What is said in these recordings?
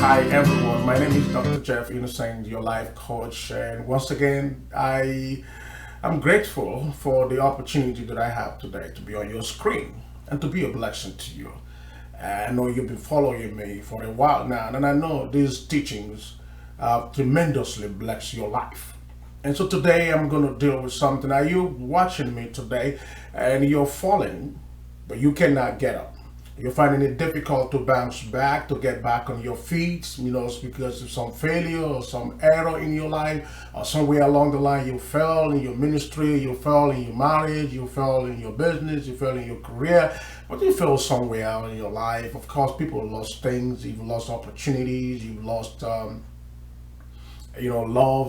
Hi everyone, my name is Dr. Jeff Innocent, your life coach, and once again, am grateful for the opportunity that I have today to be on your screen and to be a blessing to you. I know you've been following me for a while now, and I know these teachings tremendously bless your life. And so today I'm going to deal with something. Are you watching me today and you're falling, but you cannot get up? You're finding it difficult to bounce back, to get back on your feet, it's because of some failure or some error in your life, or somewhere along the line you fell in your ministry, you fell in your marriage, you fell in your business, you fell in your career, but you fell somewhere out in your life. Of course, people lost things, you've lost opportunities, you've lost love,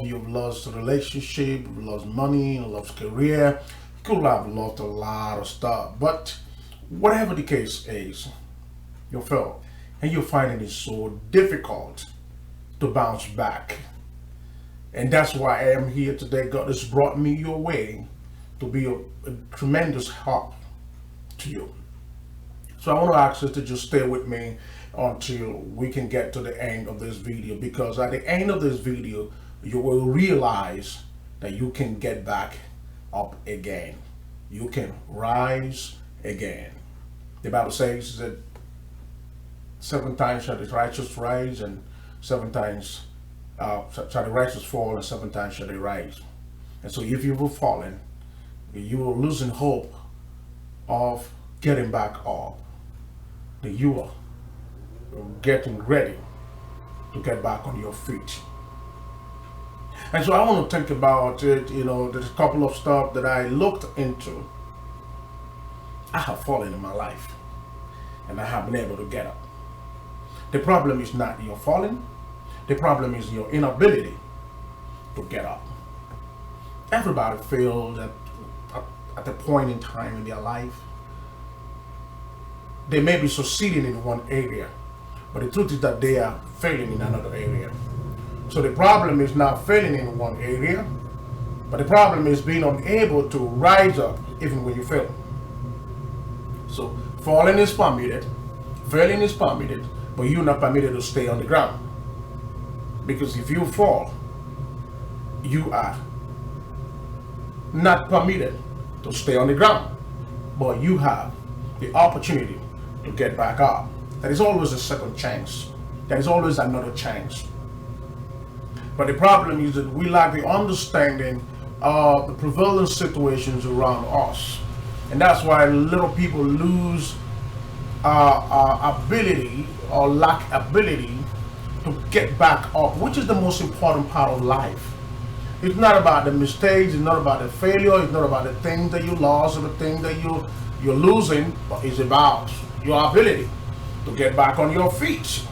you've lost a relationship, you've lost money, you've lost career. You could have lost a lot of stuff, but whatever the case is, you fell and you're finding it so difficult to bounce back. And that's why I am here today. God has brought me your way to be a tremendous help to you. So I want to ask you to just stay with me until we can get to the end of this video, because at the end of this video, you will realize that you can get back up again. You can rise again. The Bible says that 7 times shall the righteous rise, and 7 times shall the righteous fall, and 7 times shall they rise. And so if you were falling, you were losing hope of getting back up, that you are getting ready to get back on your feet. And so I want to think about it. There's a couple of stuff that I looked into. I have fallen in my life and I have been able to get up. The problem is not your falling. The problem is your inability to get up. Everybody failed at a point in time in their life. They may be succeeding in one area, but the truth is that they are failing in another area. So the problem is not failing in one area, but the problem is being unable to rise up even when you fail. So falling is permitted, failing is permitted, but you're not permitted to stay on the ground. Because if you fall, you are not permitted to stay on the ground, but you have the opportunity to get back up. There is always a second chance. There is always another chance. But the problem is that we lack the understanding of the prevailing situations around us. And that's why little people lose ability or lack ability to get back up, which is the most important part of life. It's not about the mistakes, it's not about the failure, it's not about the things that you lost or the things that you're losing, but it's about your ability to get back on your feet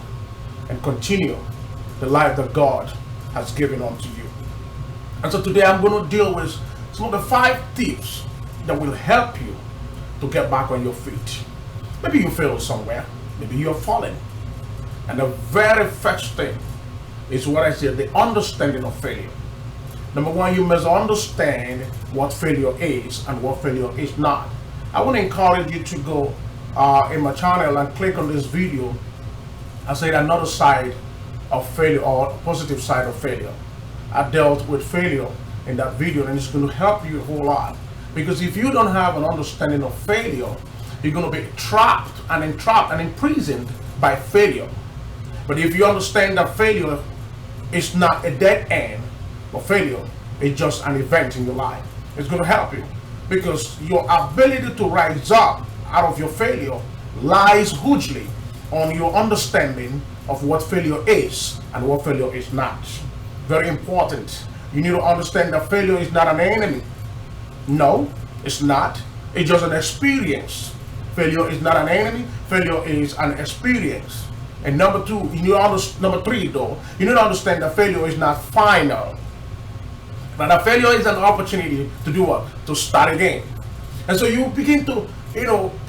and continue the life that God has given unto you. And so today I'm going to deal with some of the 5 tips that will help you to get back on your feet. Maybe you failed somewhere, maybe you're falling. And the very first thing is what I said, the understanding of failure. Number 1, you must understand what failure is and what failure is not. I want to encourage you to go in my channel and click on this video. I said another side of failure, or positive side of failure. I dealt with failure in that video, and it's going to help you a whole lot. Because if you don't have an understanding of failure, you're going to be trapped and entrapped and imprisoned by failure. But if you understand that failure is not a dead end, but failure is just an event in your life, it's going to help you. Because your ability to rise up out of your failure lies hugely on your understanding of what failure is and what failure is not. Very important. You need to understand that failure is not an enemy. No, it's not. It's just an experience. Failure is not an enemy. Failure is an experience. And number 2, number 3 though, you need to understand that failure is not final. But a failure is an opportunity to do what? To start again. And so you begin to,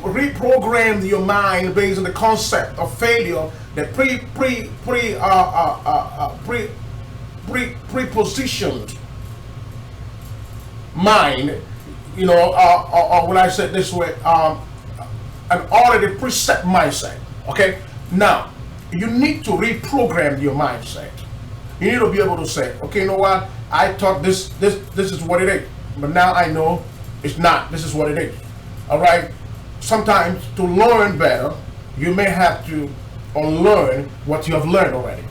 reprogram your mind based on the concept of failure, the prepositioned mind, or when I say it this way, an already preset mindset. Okay, now you need to reprogram your mindset. You need to be able to say, okay, you know what? I thought this is what it is, but now I know it's not. This is what it is. All right. Sometimes to learn better, you may have to unlearn what you have learned already.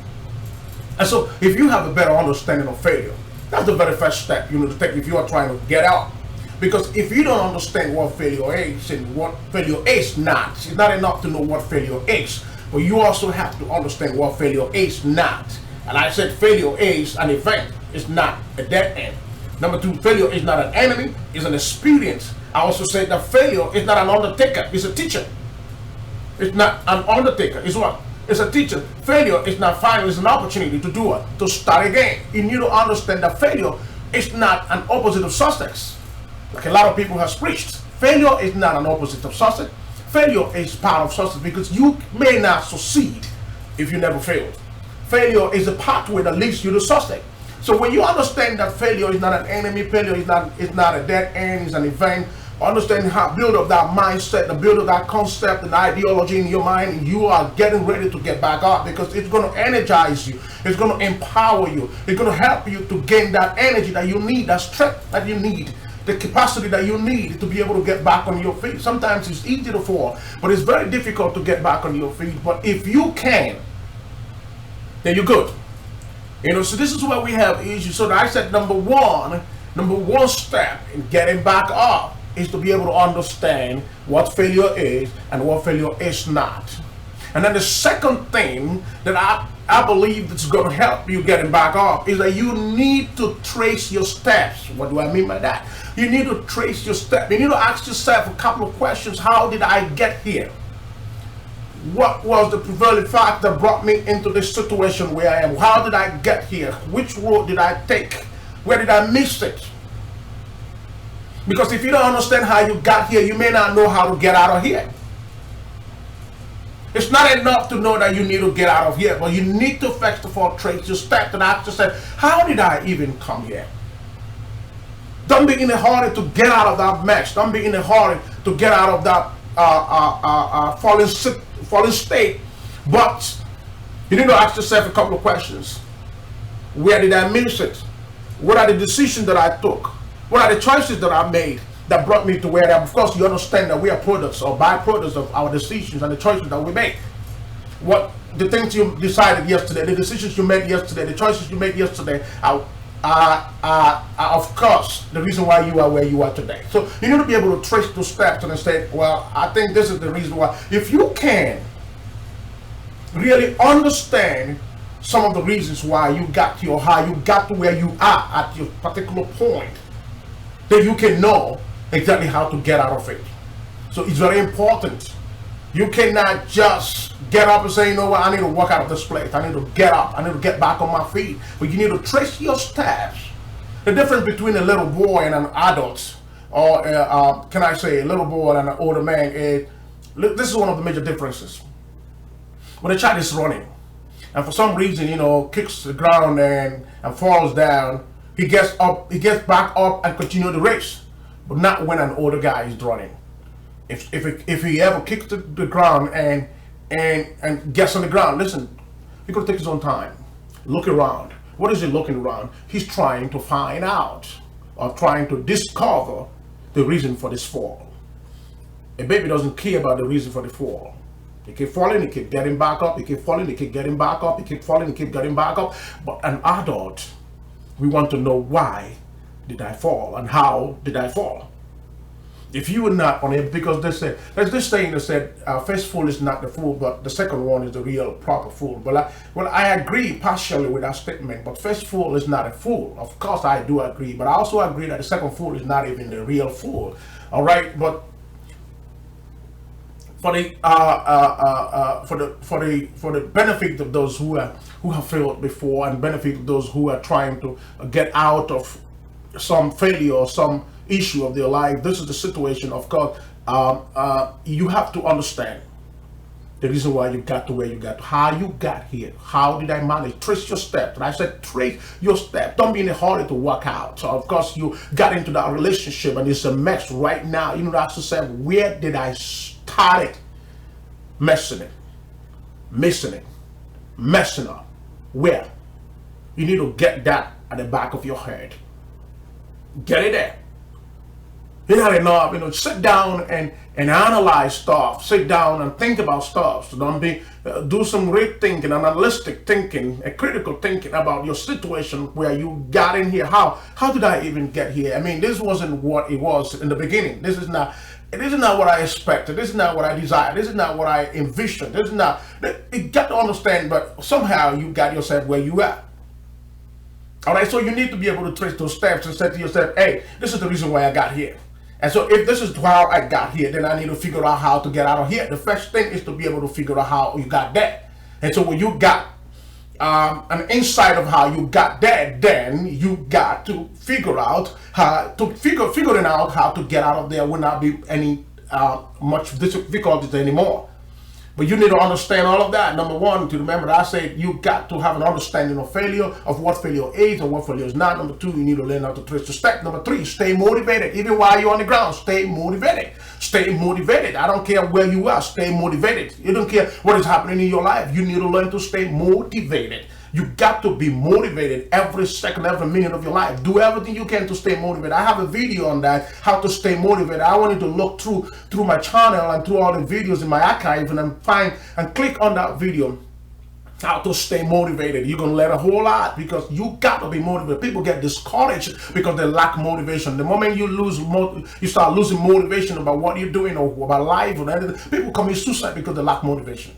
And so, if you have a better understanding of failure, that's the very first step you need to take if you are trying to get out. Because if you don't understand what failure is and what failure is not, it's not enough to know what failure is, but you also have to understand what failure is not. And I said failure is an event, it's not a dead end. Number two, failure is not an enemy, it's an experience. I also said that failure is not an undertaker, it's a teacher. It's not an undertaker, it's what? It's a teacher. Failure is not final, it's an opportunity to do it, to start again. You need to understand that failure is not an opposite of success. Like a lot of people have preached. Failure is not an opposite of success. Failure is part of success because you may not succeed if you never failed. Failure is a pathway that leads you to success. So when you understand that failure is not an enemy, failure is not a dead end, it's an event. Understand how build up that mindset, the build up that concept and ideology in your mind, and you are getting ready to get back up because it's going to energize you. It's going to empower you. It's going to help you to gain that energy that you need, that strength that you need, the capacity that you need to be able to get back on your feet. Sometimes it's easy to fall, but it's very difficult to get back on your feet. But if you can, then you're good. You know, so this is where we have issues. So I said number one step in getting back up is to be able to understand what failure is and what failure is not. And then the second thing that I believe that's going to help you getting back up is that you need to trace your steps. What do I mean by that? You need to trace your steps. You need to ask yourself a couple of questions. How did I get here? What was the prevailing fact that brought me into this situation where I am? How did I get here? Which road did I take? Where did I miss it? Because if you don't understand how you got here, you may not know how to get out of here. It's not enough to know that you need to get out of here, but you need to first of all trace your steps and ask yourself, how did I even come here? Don't be in a hurry to get out of that mess. Don't be in a hurry to get out of that fallen state. But you need to ask yourself a couple of questions. Where did I miss it? What are the decisions that I took? What are the choices that I made that brought me to where I am? Of course, you understand that we are products or byproducts of our decisions and the choices that we make. What the things you decided yesterday, the decisions you made yesterday, the choices you made yesterday are of course the reason why you are where you are today. So you need to be able to trace those steps and say, well, I think this is the reason why. If you can really understand some of the reasons why you got here or how you got to where you are at your particular point, then you can know exactly how to get out of it. So it's very important. You cannot just get up and say, you know what, I need to walk out of this place. I need to get up. I need to get back on my feet. But you need to trace your steps. The difference between a little boy and an adult, or can I say a little boy and an older man, is this is one of the major differences. When a child is running, and for some reason, you know, kicks the ground and falls down, he gets up, he gets back up and continue the race. But not when an older guy is running. If he ever kicks the ground and gets on the ground, listen, he's gonna take his own time. Look around. What is he looking around? He's trying to find out or trying to discover the reason for this fall. A baby doesn't care about the reason for the fall. He keep falling, he keep getting back up, he keep falling, he keep getting back up, he keep falling, he keep getting back up. But an adult, we want to know why did I fall and how did I fall. If you were not on it, because they said, there's this saying that said, first fool is not the fool, but the second one is the real proper fool. But I agree partially with that statement, but first fool is not a fool. Of course I do agree, but I also agree that the second fool is not even the real fool. All right, but for the benefit of those who have failed before, and benefit of those who are trying to get out of some failure or some issue of their life, this is the situation. Of course, you have to understand the reason why you got to where you got, how you got here. How did I manage? Trace your steps. And I said, trace your steps. Don't be in a hurry to work out. So of course, you got into that relationship and it's a mess right now. You know, ask yourself, where did I start it? Missing it. messing up. Where? You need to get that at the back of your head. Get it there. You're not enough, sit down and analyze stuff. Sit down and think about stuff. So don't be, do some great thinking, analytic thinking, a critical thinking about your situation where you got in here. How did I even get here? I mean, this wasn't what it was in the beginning. This is not what I expected. This is not what I desired. This is not what I envisioned. This is not, you got to understand, but somehow you got yourself where you are. All right, so you need to be able to trace those steps and say to yourself, hey, this is the reason why I got here. And so if this is how I got here, then I need to figure out how to get out of here. The first thing is to be able to figure out how you got there. And so when you got an insight of how you got there, then you got to figure out how to figuring out how to get out of there will not be any much difficulties anymore. But you need to understand all of that. Number one, to remember that I said you got to have an understanding of failure, of what failure is and what failure is not. Number two, you need to learn how to trace the step. Number three, stay motivated. Even while you're on the ground, stay motivated. Stay motivated. I don't care where you are, stay motivated. You don't care what is happening in your life. You need to learn to stay motivated. You got to be motivated every second, every minute of your life. Do everything you can to stay motivated. I have a video on that, how to stay motivated. I want you to look through my channel and through all the videos in my archive and then find and click on that video, how to stay motivated. You're going to learn a whole lot because you got to be motivated. People get discouraged because they lack motivation. The moment you start losing motivation about what you're doing or about life or anything, people commit suicide because they lack motivation.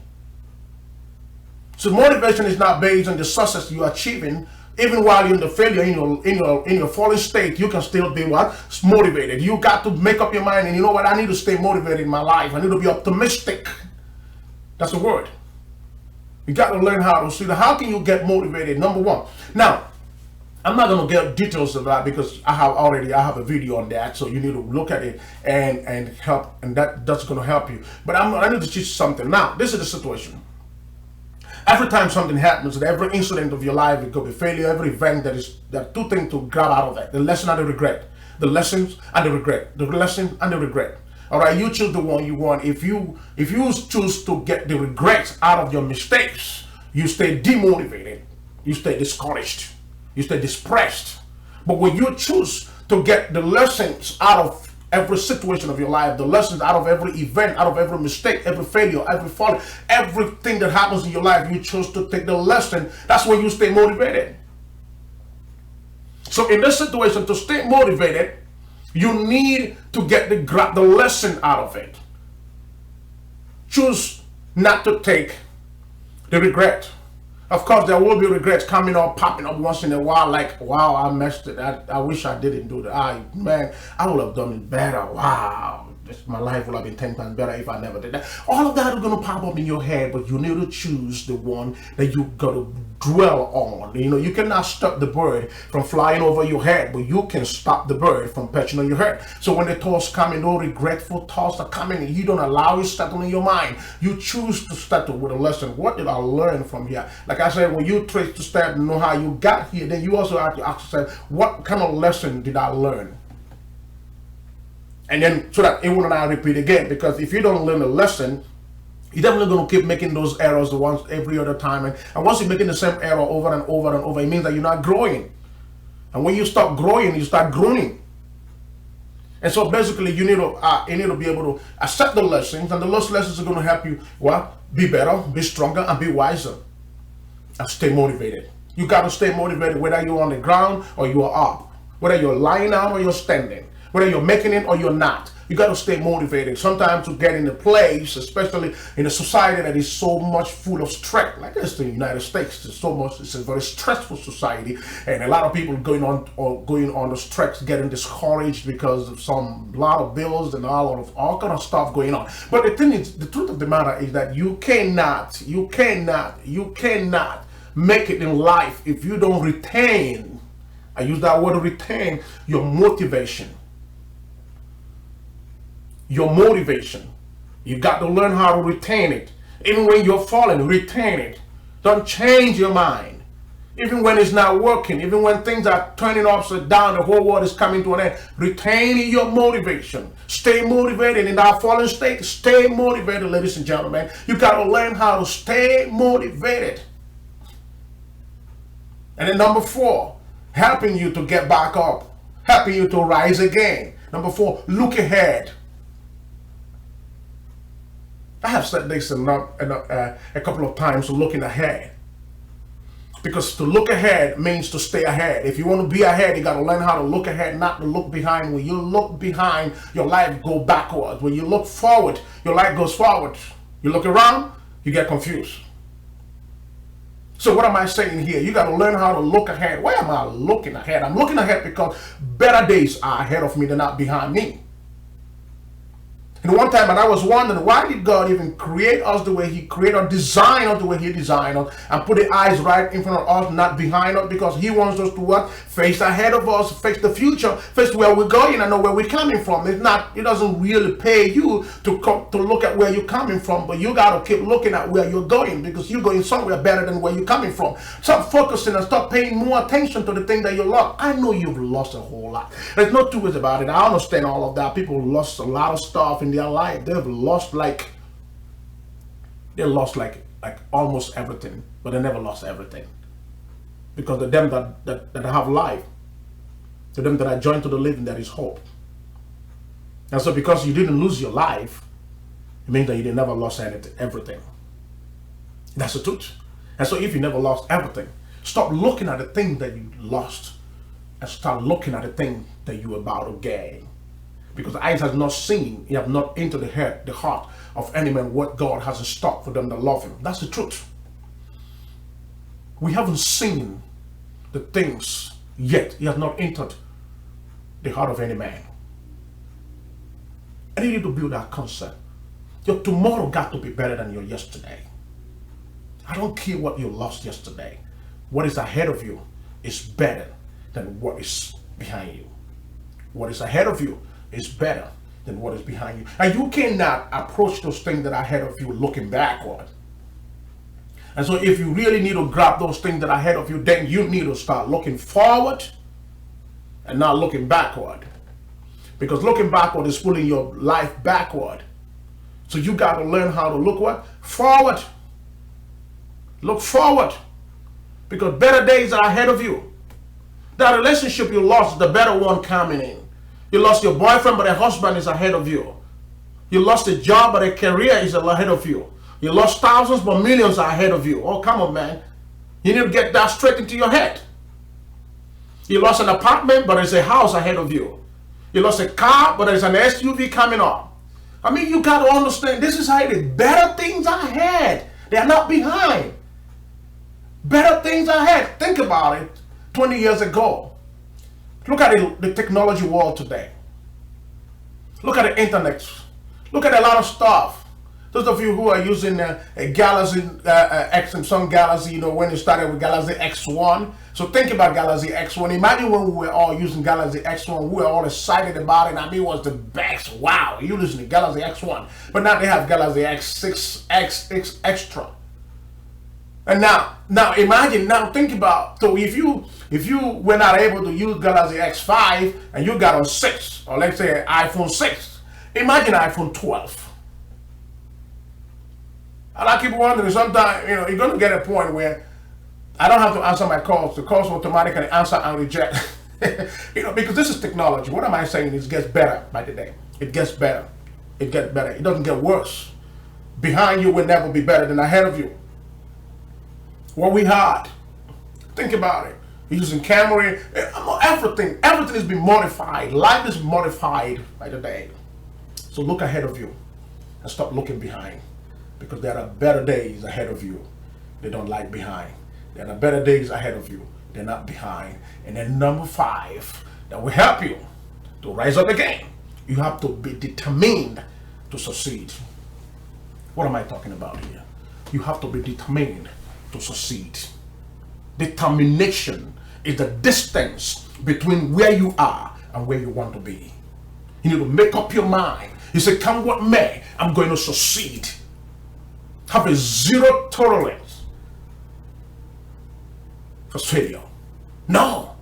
So motivation is not based on the success you're achieving. Even while you're in the failure, in your fallen state, you can still be what? Motivated. You got to make up your mind, and you know what? I need to stay motivated in my life. I need to be optimistic. That's the word. You got to learn how to see that. How can you get motivated? Number one. Now, I'm not going to get details of that because I have a video on that, so you need to look at it and help, and that's going to help you. But I need to teach you something. Now, this is the situation. Every time something happens, every incident of your life, it could be failure, every event, there are two things to grab out of that: the lesson and the regret. The lessons and the regret. The lesson and the regret. All right, you choose the one you want. If you choose to get the regrets out of your mistakes, you stay demotivated, you stay discouraged, you stay depressed. But when you choose to get the lessons out of every situation of your life, the lessons out of every event, out of every mistake, every failure, every fall, everything that happens in your life, you choose to take the lesson. That's when you stay motivated. So in this situation, to stay motivated, you need to get the lesson out of it. Choose not to take the regret. Of course, there will be regrets coming up, popping up once in a while, like, wow, I messed it. I wish I didn't do that. Man, I would have done it better. Wow, my life would have been 10 times better if I never did that. All of that is going to pop up in your head, but you need to choose the one that you got to dwell on. You cannot stop the bird from flying over your head, but you can stop the bird from perching on your head. So when the thoughts come in, no regretful thoughts are coming, you don't allow it to settle in your mind. You choose to settle with a lesson. What did I learn from here? Like I said, when you trace the step and know how you got here, then you also have to ask yourself, what kind of lesson did I learn? And then so that it will not repeat again. Because if you don't learn a lesson, you're definitely going to keep making those errors the ones every other time. And once you're making the same error over and over and over, it means that you're not growing. And when you stop growing, you start groaning. And so basically, you need to be able to accept the lessons, and those lessons are going to help you be better, be stronger, and be wiser, and stay motivated. You got to stay motivated whether you're on the ground or you are up, whether you're lying down or you're standing, whether you're making it or you're not. You got to stay motivated. Sometimes to get in a place, especially in a society that is so much full of stress, like this in the United States, it's a very stressful society, and a lot of people going on the stress, getting discouraged because of a lot of bills and all kind of stuff going on. But the thing is, the truth of the matter is that you cannot make it in life if you don't retain, I use that word retain, your motivation. Your motivation. You got to learn how to retain it. Even when you're falling, retain it. Don't change your mind. Even when it's not working, even when things are turning upside down, the whole world is coming to an end, retain your motivation. Stay motivated in that fallen state. Stay motivated, ladies and gentlemen. You got to learn how to stay motivated. And then number 4, helping you to get back up, helping you to rise again. Number 4, look ahead. I have said this a couple of times, looking ahead. Because to look ahead means to stay ahead. If you want to be ahead, you got to learn how to look ahead, not to look behind. When you look behind, your life go backwards. When you look forward, your life goes forward. You look around, you get confused. So what am I saying here? You got to learn how to look ahead. Why am I looking ahead? I'm looking ahead because better days are ahead of me than not behind me. And one time, and I was wondering, why did God even create us the way He created us, design us the way He designed us, and put the eyes right in front of us, not behind us? Because He wants us to what? Face ahead of us, face the future, face where we're going and know where we're coming from. It's not, it doesn't really pay you to look at where you're coming from, but you got to keep looking at where you're going, because you're going somewhere better than where you're coming from. Stop focusing and stop paying more attention to the thing that you lost. I know you've lost a whole lot. There's no two ways about it. I understand all of that. People lost a lot of stuff in their life. They've lost like almost everything, but they never lost everything, because to them that have life, to them that are joined to the living, there is hope. And so because you didn't lose your life, it means that you never lost everything. That's the truth. And so if you never lost everything, stop looking at the thing that you lost and start looking at the thing that you're about to gain. Because eyes has not seen, you have not entered the heart of any man what God has in stock for them that love Him. That's the truth. We haven't seen the things yet. He has not entered the heart of any man. And you need to build that concept. Your tomorrow got to be better than your yesterday. I don't care what you lost yesterday. What is ahead of you is better than what is behind you. What is ahead of you is better than what is behind you. And you cannot approach those things that are ahead of you looking backward. And so if you really need to grab those things that are ahead of you, then you need to start looking forward and not looking backward. Because looking backward is pulling your life backward. So you got to learn how to look what? Forward. Look forward. Because better days are ahead of you. That relationship you lost, the better one coming in. You lost your boyfriend, but a husband is ahead of you. You lost a job, but a career is ahead of you. You lost thousands, but millions are ahead of you. Oh, come on, man. You need to get that straight into your head. You lost an apartment, but there's a house ahead of you. You lost a car, but there's an SUV coming up. I mean, you got to understand, this is how it is. Better things are ahead. They are not behind. Better things are ahead. Think about it. 20 years ago. Look at the technology world today. Look at the internet. Look at a lot of stuff. Those of you who are using a Galaxy Samsung Galaxy, when you started with Galaxy X1. So think about Galaxy X1. Imagine when we were all using Galaxy X1, we were all excited about it. I mean, it was the best. Wow, you listen to Galaxy X1. But now they have Galaxy X6, X Extra. And now imagine, think about, so if you were not able to use Galaxy X5 and you got a 6, or let's say iPhone 6, imagine iPhone 12. And I keep wondering, sometimes, you're going to get a point where I don't have to answer my calls. The calls automatically answer and reject. Because this is technology. What am I saying? It gets better by the day. It gets better. It gets better. It doesn't get worse. Behind you will never be better than ahead of you. What we had, think about it. You're using Camry, everything is being modified. Life is modified by the day. So look ahead of you and stop looking behind, because there are better days ahead of you. They don't like behind. There are better days ahead of you. They're not behind. And then number 5, that will help you to rise up again. You have to be determined to succeed. What am I talking about here? You have to be determined to succeed. Determination is the distance between where you are and where you want to be. You need to make up your mind. You say, come what may, I'm going to succeed. Have a zero tolerance for failure. No,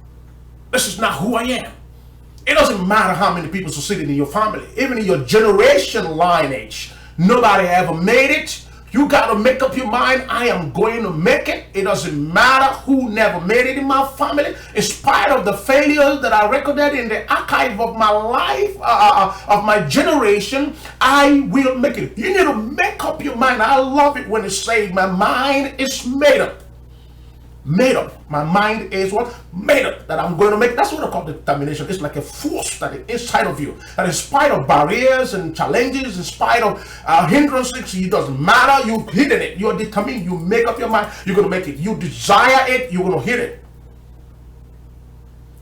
this is not who I am. It doesn't matter how many people succeeded in your family, even in your generation lineage. Nobody ever made it You got to make up your mind, I am going to make it. It doesn't matter who never made it in my family. In spite of the failures that I recorded in the archive of my life, of my generation, I will make it. You need to make up your mind. I love it when it says, my mind is made up. Made up. My mind is what? Made up. That I'm going to make. That's what I call determination. It's like a force that is inside of you. And in spite of barriers and challenges, in spite of hindrances, it doesn't matter. You've hidden it. You're determined. You make up your mind. You're going to make it. You desire it. You're going to hit it.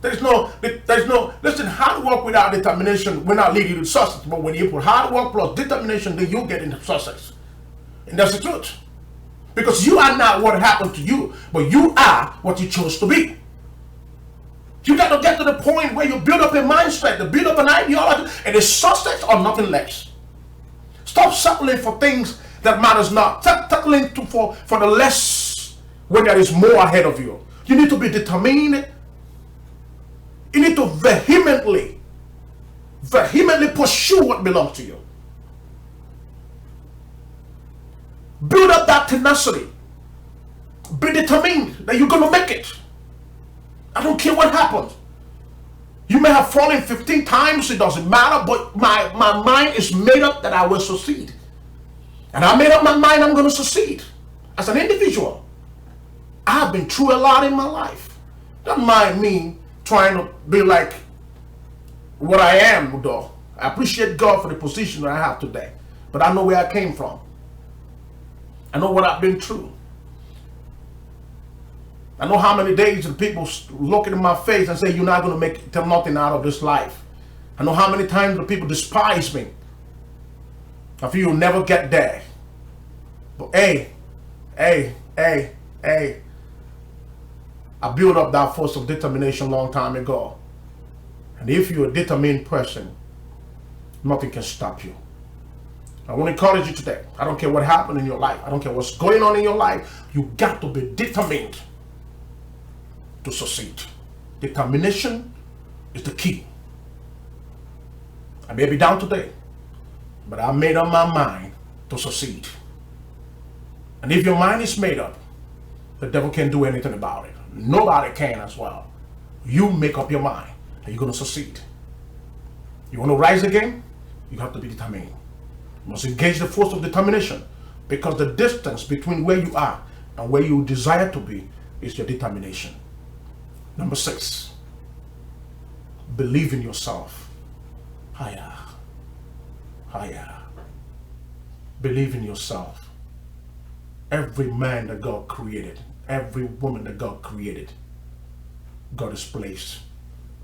There's no, listen, hard work without determination will not lead you to success. But when you put hard work plus determination, then you get into success. And that's the truth. Because you are not what happened to you, but you are what you chose to be. You got to get to the point where you build up a mindset, to build up an ideology, and it's success or nothing less. Stop settling for things that matters not. Stop settling for the less when there is more ahead of you. You need to be determined. You need to vehemently pursue what belongs to you. Build up that tenacity. Be determined that you're going to make it. I don't care what happens. You may have fallen 15 times, it doesn't matter, but my mind is made up that I will succeed. And I made up my mind I'm going to succeed as an individual. I've been through a lot in my life. Don't mind me trying to be like what I am, though. I appreciate God for the position that I have today. But I know where I came from. I know what I've been through. I know how many days the people look in my face and say, you're not going to make nothing out of this life. I know how many times the people despise me. I feel you'll never get there. But hey, I built up that force of determination a long time ago. And if you're a determined person, nothing can stop you. I want to encourage you today. I don't care what happened in your life. I don't care what's going on in your life. You got to be determined to succeed. Determination is the key. I may be down today, but I made up my mind to succeed. And if your mind is made up, the devil can't do anything about it. Nobody can as well. You make up your mind that you're going to succeed. You want to rise again? You have to be determined. You must engage the force of determination, because the distance between where you are and where you desire to be is your determination. Number 6, believe in yourself. Higher. Believe in yourself. Every man that God created, every woman that God created, God has placed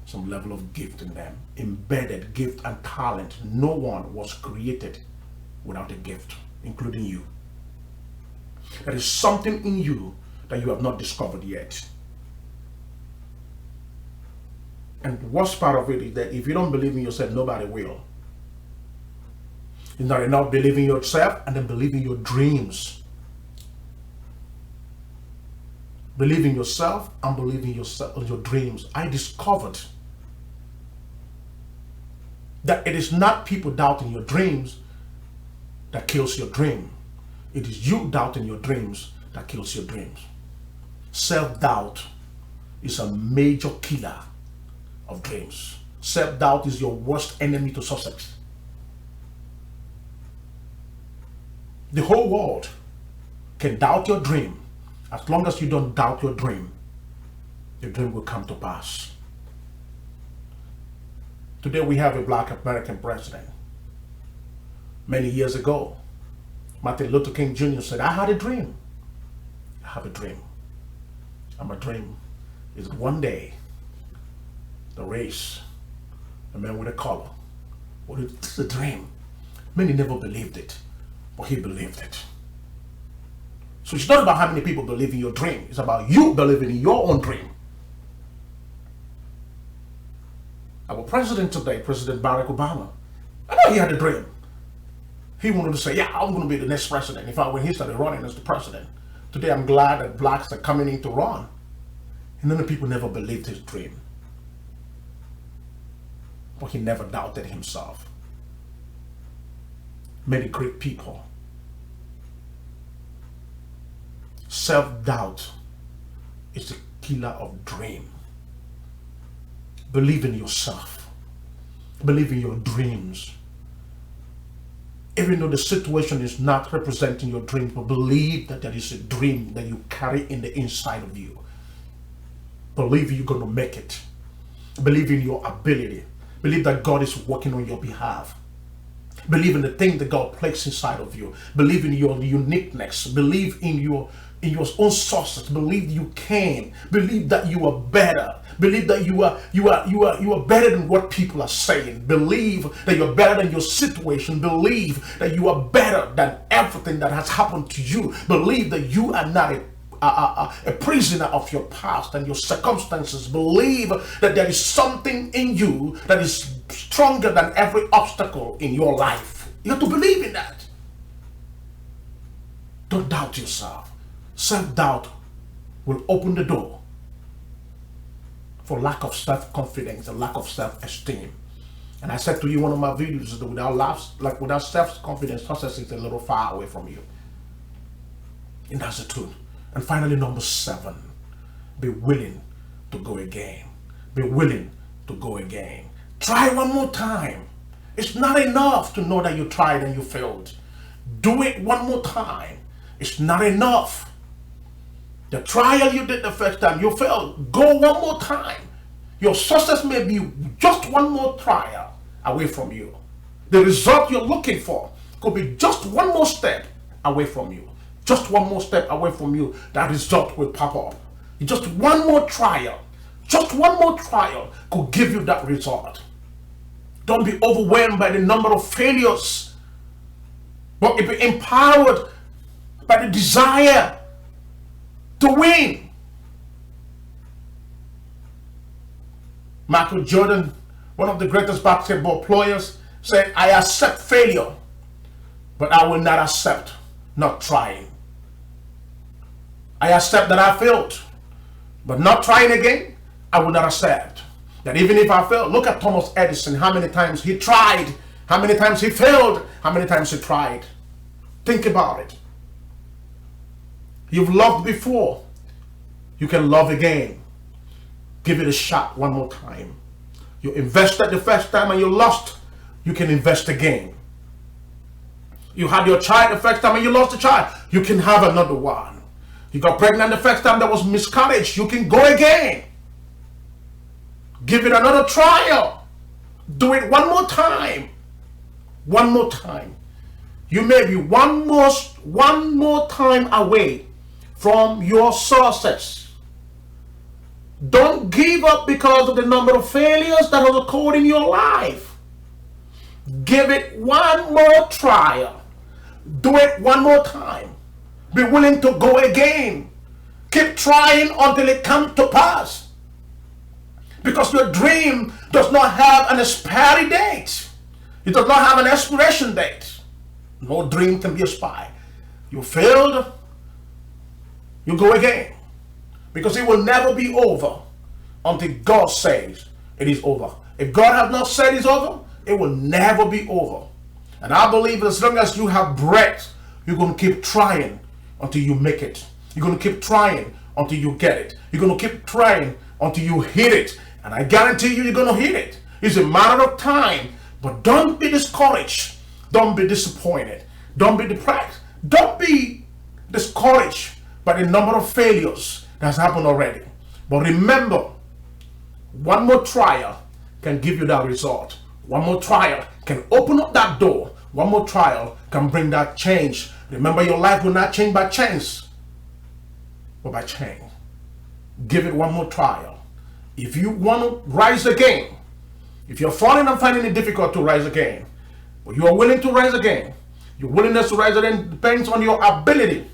some level of gift in them, embedded gift and talent. No one was created without a gift, including you. There is something in you that you have not discovered yet. And the worst part of it is that if you don't believe in yourself, nobody will. It's not enough believing yourself, and then believing your dreams. Believe in yourself and believe in yourself, your dreams. I discovered that it is not people doubting your dreams that kills your dream. It is you doubting your dreams that kills your dreams. Self-doubt is a major killer of dreams. Self-doubt is your worst enemy to success. The whole world can doubt your dream. As long as you don't doubt your dream will come to pass. Today we have a black American president. Many years ago, Martin Luther King Jr. said, I had a dream. I have a dream. And my dream is one day, the race, the man with a collar. Well, it's a dream. Many never believed it, but he believed it. So it's not about how many people believe in your dream. It's about you believing in your own dream. Our president today, President Barack Obama, I know he had a dream. He wanted to say, yeah, I'm going to be the next president. In fact, when he started running as the president, today I'm glad that blacks are coming in to run. And then the people never believed his dream. But he never doubted himself. Many great people Self-doubt is the killer of dream. Believe in yourself. Believe in your dreams. Even though the situation is not representing your dream, but believe that there is a dream that you carry in the inside of you. Believe you're going to make it. Believe in your ability. Believe that God is working on your behalf. Believe in the thing that God placed inside of you. Believe in your uniqueness. Believe in your own sources. Believe you can. Believe that you are better. Believe that you are better than what people are saying. Believe that you're better than your situation. Believe that you are better than everything that has happened to you. Believe that you are not a prisoner of your past and your circumstances. Believe that there is something in you that is stronger than every obstacle in your life. You have to believe in that. Don't doubt yourself. Self-doubt will open the door for lack of self-confidence and lack of self-esteem. And I said to you in one of my videos that without self-confidence, success is a little far away from you. And that's the truth. And finally, number 7, be willing to go again. Be willing to go again. Try one more time. It's not enough to know that you tried and you failed. Do it one more time. It's not enough. The trial you did the first time, you failed. Go one more time. Your success may be just one more trial away from you. The result you're looking for could be just one more step away from you. Just one more step away from you, that result will pop up. Just one more trial. Just one more trial could give you that result. Don't be overwhelmed by the number of failures, but be empowered by the desire to win. Michael Jordan, one of the greatest basketball players, said, "I accept failure, but I will not accept not trying." I accept that I failed, but not trying again, I will not accept that even if I failed. Look at Thomas Edison, how many times he tried, how many times he failed, how many times he tried. Think about it. You've loved before, you can love again. Give it a shot one more time. You invested the first time and you lost, you can invest again. You had your child the first time and you lost the child, you can have another one. You got pregnant the first time, there was miscarriage, you can go again. Give it another trial. Do it one more time. One more time. You may be one more time away from your success. Don't give up because of the number of failures that have occurred in your life. Give it one more trial. Do it one more time. Be willing to go again. Keep trying until it comes to pass. Because your dream does not have an expiry date. It does not have an expiration date. No dream can be expired. You failed, you go again. Because it will never be over until God says it is over. If God has not said it's over, it will never be over. And I believe as long as you have breath, you're going to keep trying until you make it. You're going to keep trying until you get it. You're going to keep trying until you hit it. And I guarantee you, you're going to hit it. It's a matter of time. But don't be discouraged. Don't be disappointed. Don't be depressed. Don't be discouraged by the number of failures that's happened already. But remember, one more trial can give you that result. One more trial can open up that door. One more trial can bring that change. Remember, your life will not change by chance, but by change. Give it one more trial. If you want to rise again, if you're falling and finding it difficult to rise again, but you are willing to rise again, your willingness to rise again depends on your ability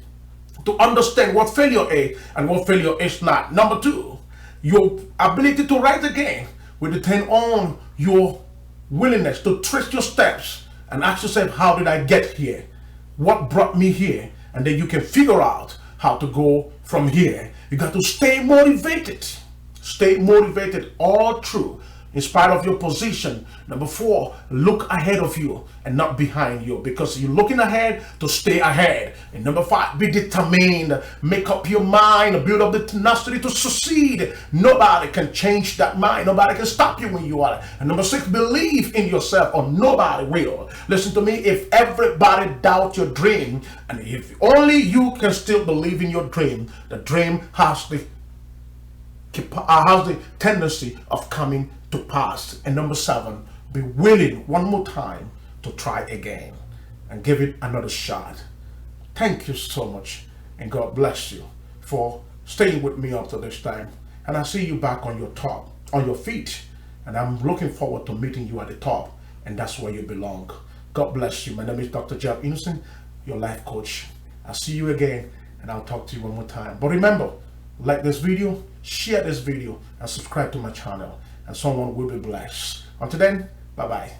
to understand what failure is and what failure is not. Number 2, your ability to rise again will depend on your willingness to trace your steps and ask yourself, how did I get here? What brought me here? And then you can figure out how to go from here. You got to stay motivated. Stay motivated all through. in spite of your position. Number 4, look ahead of you and not behind you, because you're looking ahead to stay ahead. And number 5, be determined. Make up your mind, build up the tenacity to succeed. Nobody can change that mind. Nobody can stop you when you are. And number 6, believe in yourself or nobody will. Listen to me, if everybody doubt your dream, and if only you can still believe in your dream, the dream has the tendency of coming to pass. And number 7, be willing one more time to try again and give it another shot. Thank you so much, and God bless you for staying with me up to this time. And I see you back on your feet, and I'm looking forward to meeting you at the top, and that's where you belong. God bless you. My name is Dr. Jeff Innocent, your life coach. I'll see you again, and I'll talk to you one more time. But remember, like this video, share this video, and subscribe to my channel, and someone will be blessed. Until then, bye-bye.